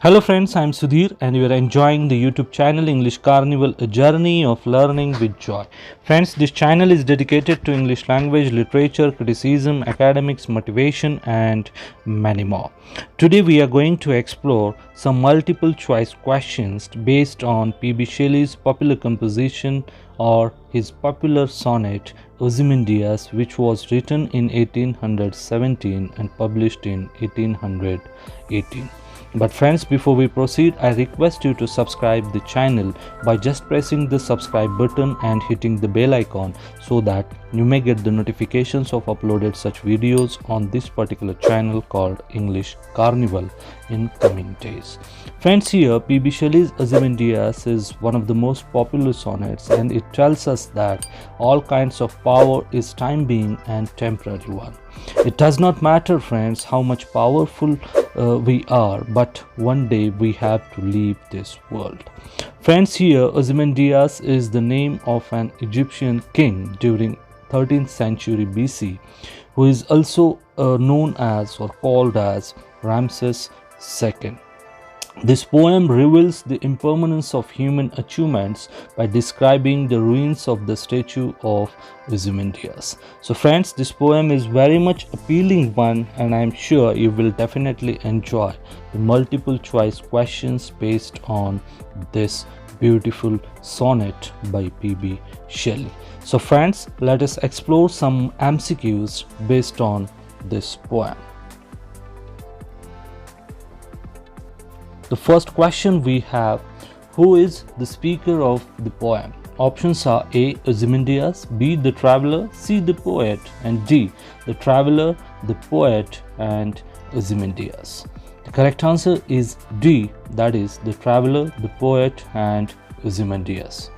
Hello friends, I am Sudhir and you are enjoying the YouTube channel English Carnival, a journey of learning with joy. Friends, this channel is dedicated to English language, literature, criticism, academics, motivation and many more. Today we are going to explore some multiple choice questions based on P.B. Shelley's popular composition or his popular sonnet Ozymandias, which was written in 1817 and published in 1818. But friends, before we proceed, I request you to subscribe the channel by just pressing the subscribe button and hitting the bell icon so that you may get the notifications of uploaded such videos on this particular channel called English Carnival in coming days. Friends, here P.B. Shelley's Ozymandias is one of the most popular sonnets, and it tells us that all kinds of power is time-being and temporary one. It does not matter, friends, how much powerful we are, but one day we have to leave this world. Friends, here Ozymandias is the name of an Egyptian king during 13th century BC, who is also known as or called as Ramses II. This poem reveals the impermanence of human achievements by describing the ruins of the statue of Ozymandias. So friends, this poem is very much appealing one, and I am sure you will definitely enjoy the multiple choice questions based on this beautiful sonnet by P.B. Shelley. So friends, let us explore some MCQs based on this poem. The first question we have: who is the speaker of the poem? Options are A. Ozymandias, B. the traveler, C. the poet, and D. the traveler, the poet, and Ozymandias. The correct answer is D, that is the traveler, the poet, and Ozymandias.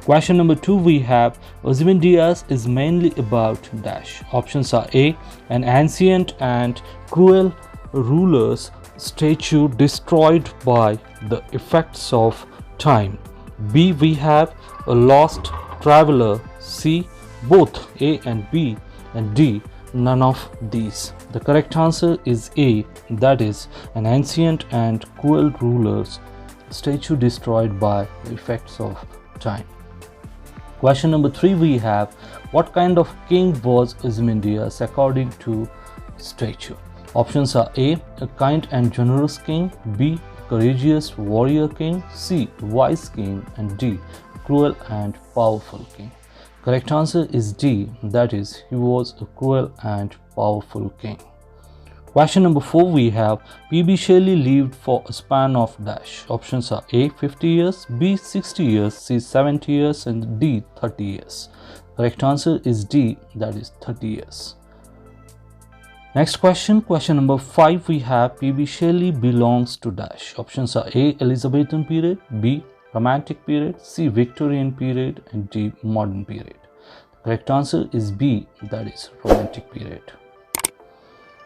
Question number 2 we have: Ozymandias is mainly about dash. Options are A. an ancient and cruel ruler's statue destroyed by the effects of time. B. we have a lost traveler. C. both A and B, and D. none of these. The correct answer is A, that is an ancient and cruel ruler's statue destroyed by the effects of time. Question number 3 we have: what kind of king was Ozymandias according to statue? Options are A. a kind and generous king, B. courageous warrior king, C. wise king, and D. cruel and powerful king. Correct answer is D, that is he was a cruel and powerful king. Question number 4 we have: P.B. Shelley lived for a span of dash. Options are A. 50 years, B. 60 years, C. 70 years, and D. 30 years. Correct answer is D, that is 30 years. Next question number 5 we have: P.B. Shelley belongs to dash. Options are A. Elizabethan period, B. Romantic period, C. Victorian period, and D. Modern period. The correct answer is B, that is Romantic period.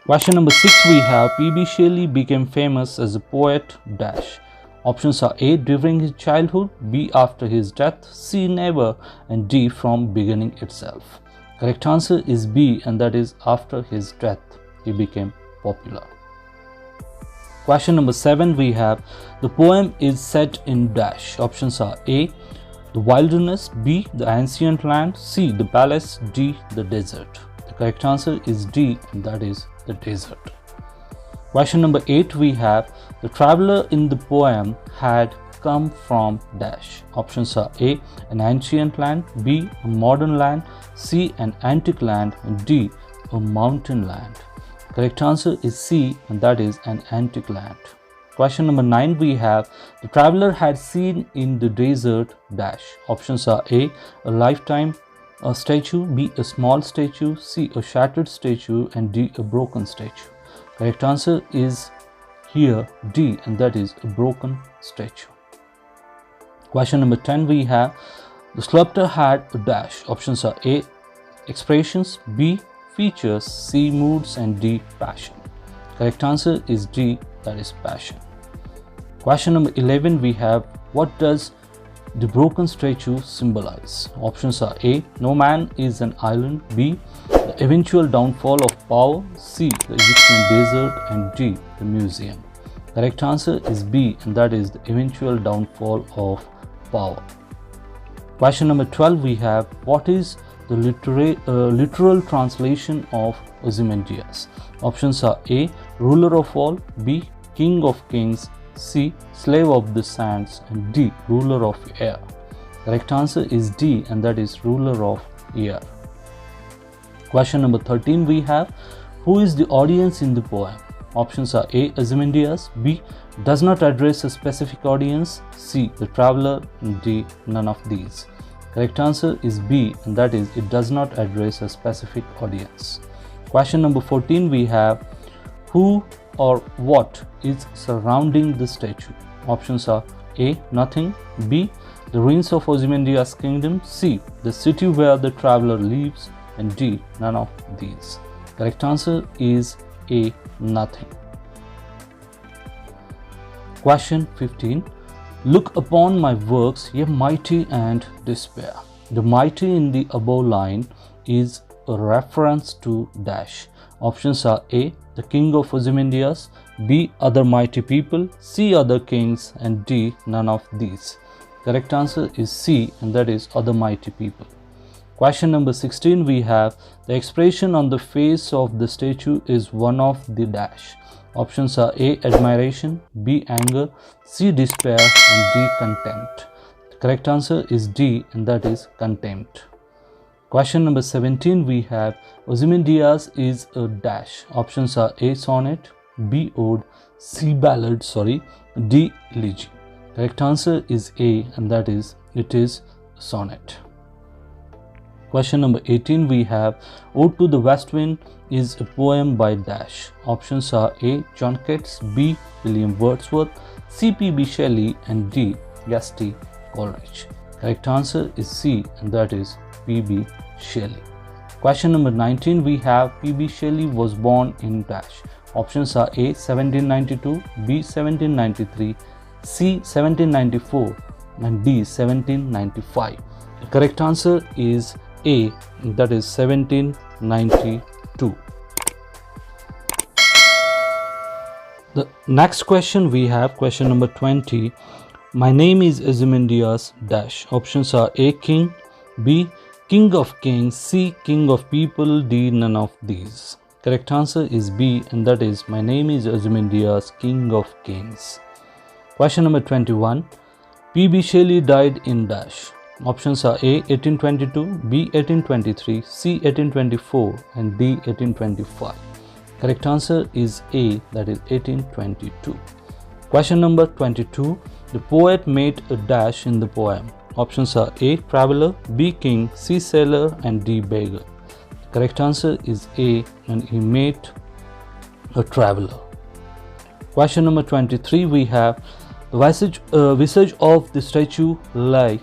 Question number 6 we have: P.B. Shelley became famous as a poet dash. Options are A. during his childhood, B. after his death, C. never, and D. from beginning itself. Correct answer is B, and that is after his death he became popular. Question number 7 we have: the poem is set in dash. Options are A. the wilderness, B. the ancient land, C. the palace, D. the desert. The correct answer is D, and that is the desert. Question number 8 we have: the traveler in the poem had come from dash. Options are A. an ancient land, B. a modern land, C. an antique land, and D. a mountain land. Correct answer is C, and that is an antique land. Question number 9 we have: the traveler had seen in the desert dash. Options are A. a lifetime statue, B. a small statue, C. a shattered statue, and D. a broken statue. Correct answer is here D, and that is a broken statue. Question number 10 we have: the sculptor had a dash. Options are A. expressions, B. features, C. moods, and D. passion. Correct answer is D, that is passion. Question number 11 we have: what does the broken statue symbolize? Options are A. no man is an island, B. the eventual downfall of power, C. the Egyptian desert, and D. the museum. Correct answer is B, and that is the eventual downfall of power. Question number 12 we have, what is the literal translation of Ozymandias? Options are A, ruler of all, B, king of kings, C, slave of the sands, and D, ruler of air. Correct answer is D, and that is ruler of air. Question number 13 we have, who is the audience in the poem? Options are A, Ozymandias, B, does not address a specific audience, C, the traveler, and D, none of these. Correct answer is B, and that is it does not address a specific audience. Question number 14 we have, who or what is surrounding the statue? Options are A, nothing, B, the ruins of Ozymandias' kingdom, C, the city where the traveler lives, and D, none of these. Correct answer is A, nothing. Question 15. Look upon my works, ye mighty, and despair. The mighty in the above line is a reference to dash. Options are A, the king of Ozymandias, B, other mighty people, C, other kings, and D, none of these. Correct answer is C, and that is other mighty people. Question number 16 we have, the expression on the face of the statue is one of the dash. Options are A, admiration, B, anger, C, despair, and D, contempt. The correct answer is D, and that is contempt. Question number 17 we have, Ozymandias is a dash. Options are A, sonnet, B, ode, C, ballad, D, elegy. Correct answer is A, and that is it is sonnet. Question number 18 we have, Ode to the West Wind is a poem by dash. Options are A, John Keats, B, William Wordsworth, C, P.B. Shelley, and D, Gusty Coleridge. Correct answer is C, and that is P.B. Shelley. Question number 19 we have, P.B. Shelley was born in dash. Options are A, 1792, B, 1793, C, 1794, and D, 1795. The correct answer is A, that is 1792. The next question we have, question number 20. My name is Ozymandias dash. Options are A, king, B, king of kings, C, king of people, D, none of these. Correct answer is B, and that is my name is Ozymandias, king of kings. Question number 21. P.B. Shelley died in dash. Options are A, 1822, B, 1823, C, 1824, and D, 1825. Correct answer is A, that is 1822. Question number 22. The poet made a dash in the poem. Options are A, traveler, B, king, C, sailor, and D, beggar. Correct answer is A, and he made a traveler. Question number 23 we have, the visage of the statue lie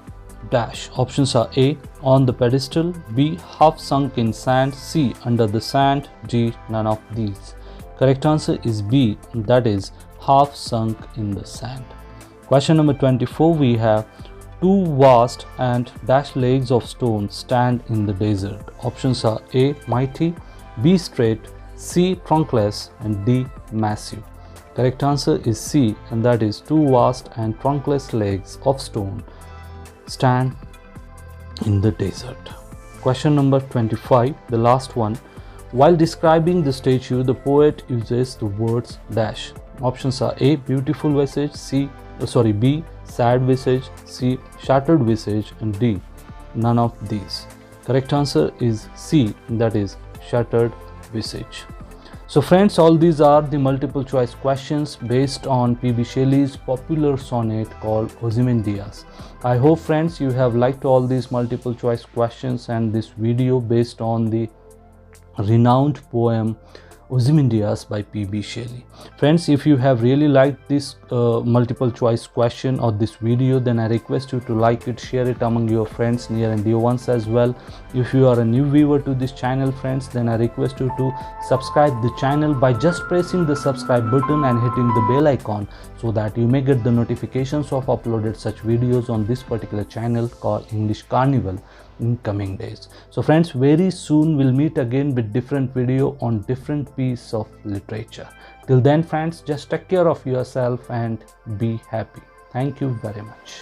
dash. Options are A, on the pedestal, B, half sunk in sand, C, under the sand, D, none of these. Correct answer is B, that is half sunk in the sand. Question number 24 we have, two vast and dash legs of stone stand in the desert. Options are A, mighty, B, straight, C, trunkless, and D, massive. Correct answer is C, and that is two vast and trunkless legs of stone stand in the desert. Question number 25, the last one. While describing the statue, the poet uses the words dash. Options are A, beautiful visage, B, sad visage, C, shattered visage, and D, none of these. Correct answer is C, that is shattered visage. So friends, all these are the multiple choice questions based on P.B. Shelley's popular sonnet called Ozymandias. I hope friends you have liked all these multiple choice questions and this video based on the renowned poem Ozymandias by P.B. Shelley. Friends, if you have really liked this multiple choice question or this video, then I request you to like it, share it among your friends, near and dear ones as well. If you are a new viewer to this channel friends, then I request you to subscribe the channel by just pressing the subscribe button and hitting the bell icon so that you may get the notifications of uploaded such videos on this particular channel called English Carnival in coming days. So friends, very soon we'll meet again with different video on different piece of literature. Till then friends, just take care of yourself and be happy. Thank you very much.